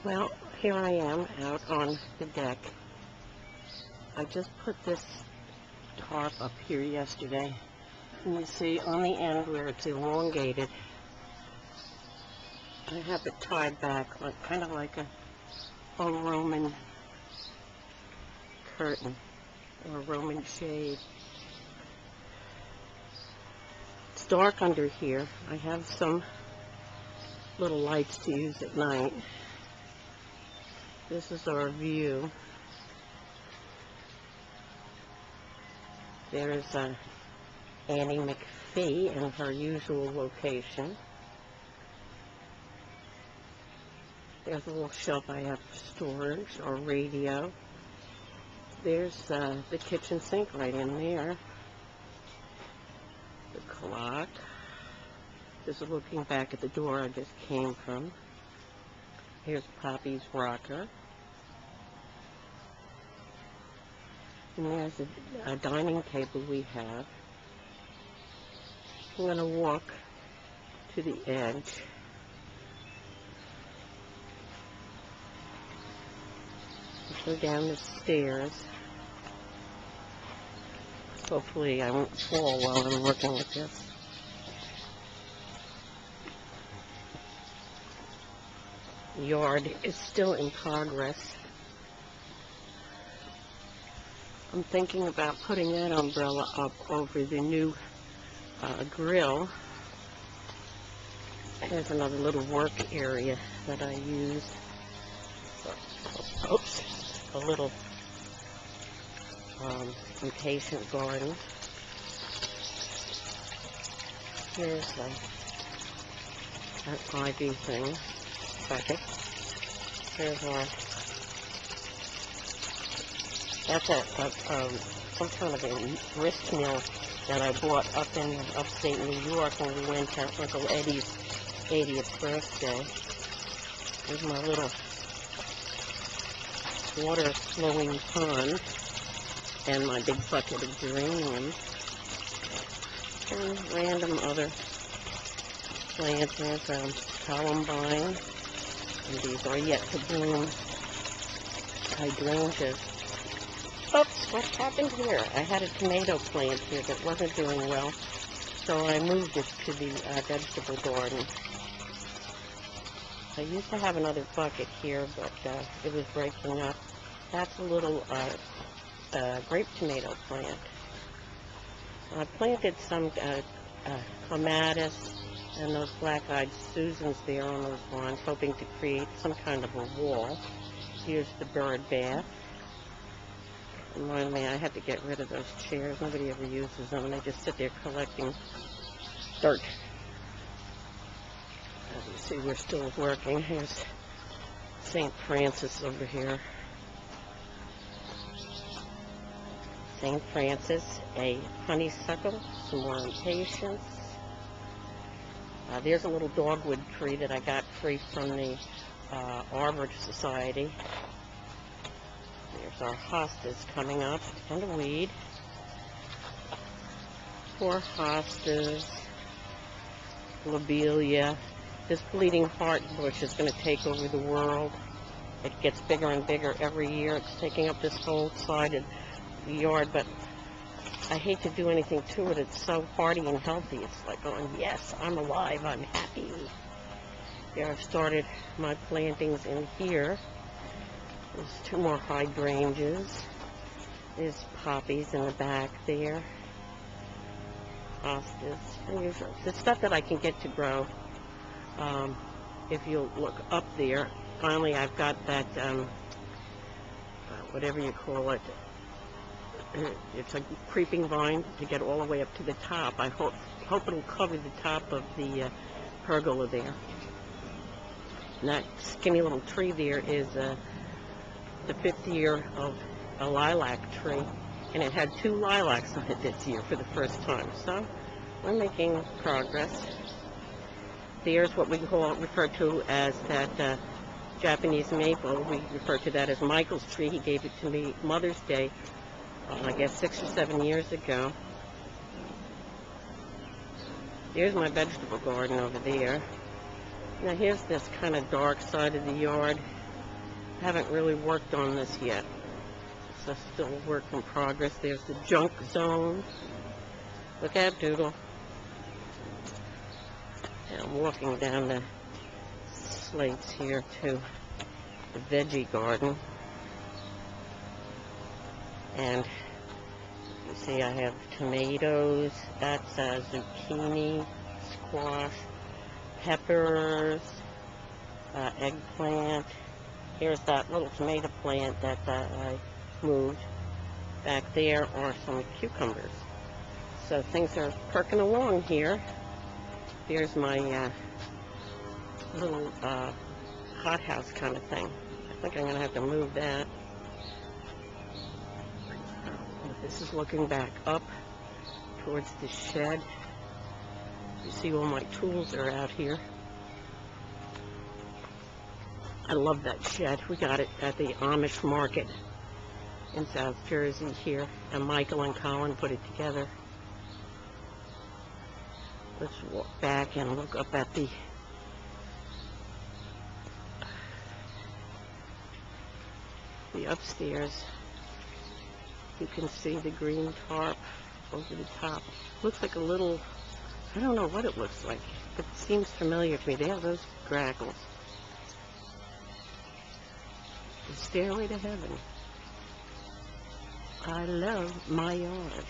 Well, here I am out on the deck. I just put this tarp up here yesterday. And you see on the end where it's elongated, I have it tied back like kind of like a Roman curtain or a Roman shade. It's dark under here. I have some little lights to use at night. This is our view. There's Annie McPhee in her usual location. There's a little shelf I have for storage or radio. There's the kitchen sink right in there. The clock. This is looking back at the door I just came from. Here's Poppy's rocker. And there's a dining table we have. I'm going to walk to the edge. Go down the stairs. Hopefully I won't fall while I'm working with this. Yard is still in progress. I'm thinking about putting that umbrella up over the new grill. There's another little work area that I use. Oops, a little impatient garden. Here's that ivy thing. Bucket. Here's that's some kind of a grist mill that I bought up in upstate New York when we went to Uncle Eddie's 80th birthday. Here's my little water flowing pond and my big bucket of geraniums and random other plants. There's columbine. And these are yet to bloom hydrangeas. Oops, what happened here? I had a tomato plant here that wasn't doing well, so I moved it to the vegetable garden. I used to have another bucket here, but it was breaking up. That's a little grape tomato plant. I planted some clematis and those black-eyed Susans there on those lawns, hoping to create some kind of a wall. Here's the bird bath. Remind me, I had to get rid of those chairs. Nobody ever uses them. They just sit there collecting dirt. As you see, we're still working. Here's St. Francis over here. St. Francis, a honeysuckle, some more impatiens. There's a little dogwood tree that I got free from the Arbor Society. There's our hostas coming up, and a weed. Poor hostas, lobelia. This bleeding heart bush is going to take over the world. It gets bigger and bigger every year. It's taking up this whole side of the yard, but I hate to do anything to it. It's so hardy and healthy. It's like going, yes, I'm alive, I'm happy. Here I've started my plantings in here. There's two more hydrangeas. There's poppies in the back there. Hostas. Unusual. The stuff that I can get to grow. If you'll look up there, finally I've got that, whatever you call it. It's a creeping vine to get all the way up to the top. I hope it'll cover the top of the pergola there. And that skinny little tree there is the 5th year of a lilac tree, and it had 2 lilacs on it this year for the first time. So we're making progress. There's what we refer to as that Japanese maple. We refer to that as Michael's tree. He gave it to me Mother's Day. I guess 6 or 7 years ago. Here's my vegetable garden over there. Now here's this kind of dark side of the yard. Haven't really worked on this yet. It's still a work in progress. There's the junk zone. Look at Doodle. And I'm walking down the slates here to the veggie garden. And you see I have tomatoes, that's zucchini, squash, peppers, eggplant. Here's that little tomato plant that I moved. Back there are some cucumbers. So things are perking along here. There's my little hothouse kind of thing. I think I'm going to have to move that. This is looking back up towards the shed. You see all my tools are out here. I love that shed. We got it at the Amish market in South Jersey here. And Michael and Colin put it together. Let's walk back and look up at the upstairs. You can see the green tarp over the top. Looks like a little, I don't know what it looks like, but it seems familiar to me. They have those grackles. The stairway to heaven. I love my yard.